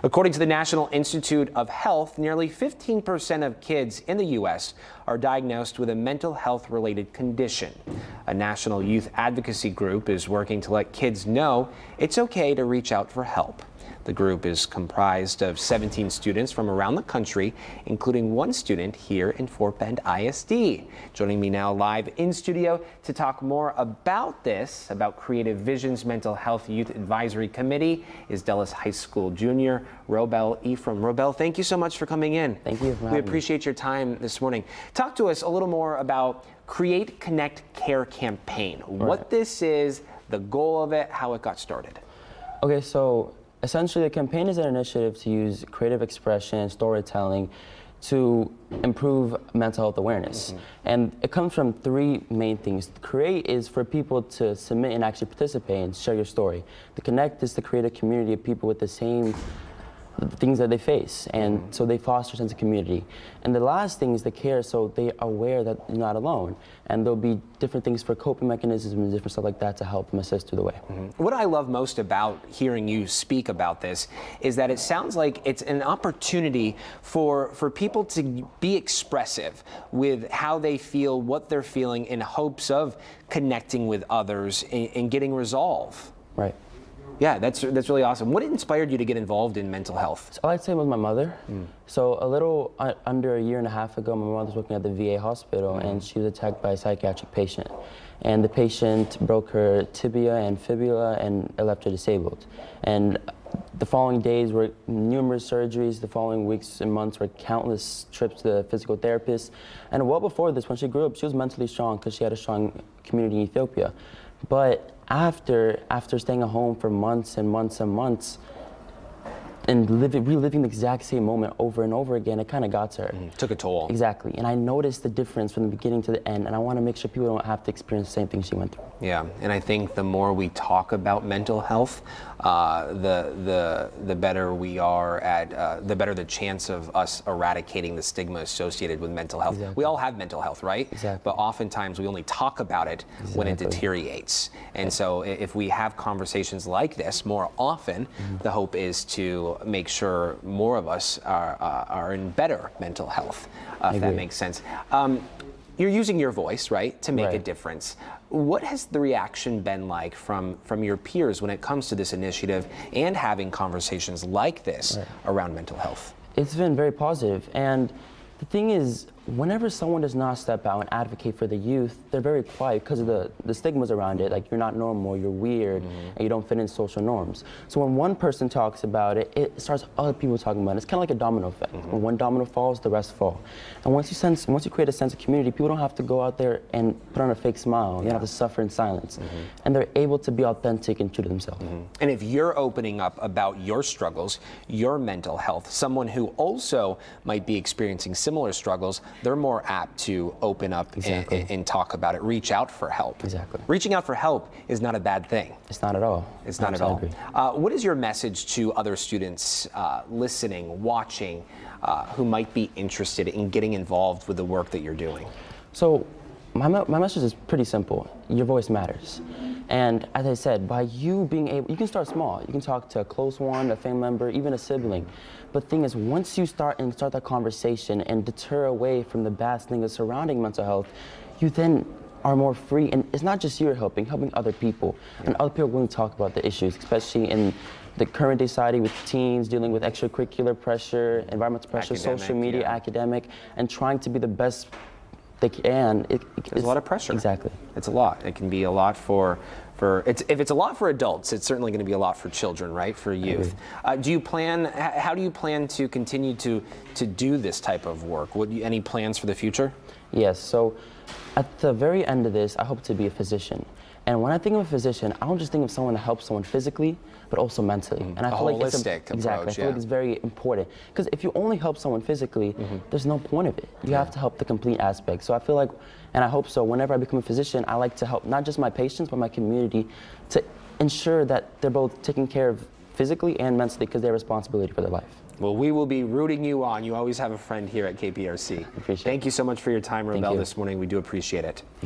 According to the National Institute of Health, nearly 15% of kids in the U.S. are diagnosed with a mental health-related condition. A national youth advocacy group is working to let kids know it's okay to reach out for help. The group is comprised of 17 students from around the country, including one student here in Fort Bend ISD. Joining me now live in studio to talk more about this, about Creative Vision's Mental Health Youth Advisory Committee, is Dulles High School junior Robell Ephram. Robell, thank you so much for coming in. Thank you for having me. We appreciate your time this morning. Talk to us a little more about Create, Connect, Care campaign. What this is, the goal of it, how it got started. Okay, so essentially, the campaign is an initiative to use creative expression, storytelling to improve mental health awareness. And it comes from three main things. The Create is for people to submit and actually participate and share your story. The Connect is to create a community of people with the same things that they face, and so they foster a sense of community. And the last thing is the Care, so they are aware that you're not alone, and there'll be different things for coping mechanisms and different stuff like that to help them assist through the way. What I love most about hearing you speak about this is that it sounds like it's an opportunity for people to be expressive with how they feel, what they're feeling, in hopes of connecting with others and getting resolve. Right. Yeah, that's really awesome. What inspired you to get involved in mental health? So I like to say it was my mother. So a little under a year and a half ago, my mother was working at the VA hospital, and she was attacked by a psychiatric patient. And the patient broke her tibia and fibula, and it left her disabled. And the following days were numerous surgeries. The following weeks and months were countless trips to the physical therapist. And well before this, when she grew up, she was mentally strong because she had a strong community in Ethiopia. But after staying at home for months and months and months, and reliving the exact same moment over and over again, it kind of got to her. Took a toll. Exactly. And I noticed the difference from the beginning to the end, and I want to make sure people don't have to experience the same thing she went through. Yeah, and I think the more we talk about mental health, the better we are at, the better the chance of us eradicating the stigma associated with mental health. Exactly. We all have mental health, right? Exactly. But oftentimes we only talk about it when it deteriorates. And so if we have conversations like this more often, the hope is to make sure more of us are in better mental health, if that makes sense. You're using your voice, right, to make a difference. What has the reaction been like from your peers when it comes to this initiative and having conversations like this around mental health? It's been very positive, and the thing is, whenever someone does not step out and advocate for the youth, they're very quiet because of the stigmas around it, like you're not normal, you're weird, and you don't fit in social norms. So when one person talks about it, it starts other people talking about it. It's kind of like a domino effect. When one domino falls, the rest fall. And once you create a sense of community, people don't have to go out there and put on a fake smile. You don't have to suffer in silence. And they're able to be authentic and true to themselves. And if you're opening up about your struggles, your mental health, someone who also might be experiencing similar struggles, they're more apt to open up and talk about it, reach out for help. Exactly. Reaching out for help is not a bad thing. It's not at all. It's not at all. What is your message to other students listening, watching, who might be interested in getting involved with the work that you're doing? So my message is pretty simple. Your voice matters. And as I said, by you being able, you can start small. You can talk to a close one, a family member, even a sibling. But the thing is, once you start that conversation and deter away from the bad things surrounding mental health, you then are more free. And it's not just you're helping other people. And other people are willing to talk about the issues, especially in the current day society with teens dealing with extracurricular pressure, environmental pressure, social media, academic, and trying to be the best they can. There's a lot of pressure. Exactly. It's a lot. It can be a lot if it's a lot for adults, it's certainly going to be a lot for children, right? For youth. How do you plan to continue to do this type of work? Any plans for the future? Yes. So at the very end of this, I hope to be a physician. And when I think of a physician, I don't just think of someone to help someone physically, but also mentally. And I feel like it's approach, I feel like it's very important. Because if you only help someone physically, there's no point of it. You have to help the complete aspect. So I feel like, and I hope so, whenever I become a physician, I like to help not just my patients, but my community to ensure that they're both taken care of physically and mentally because they have responsibility for their life. Well, we will be rooting you on. You always have a friend here at KPRC. Appreciate it. Thank you so much for your time, Robell, this morning. We do appreciate it.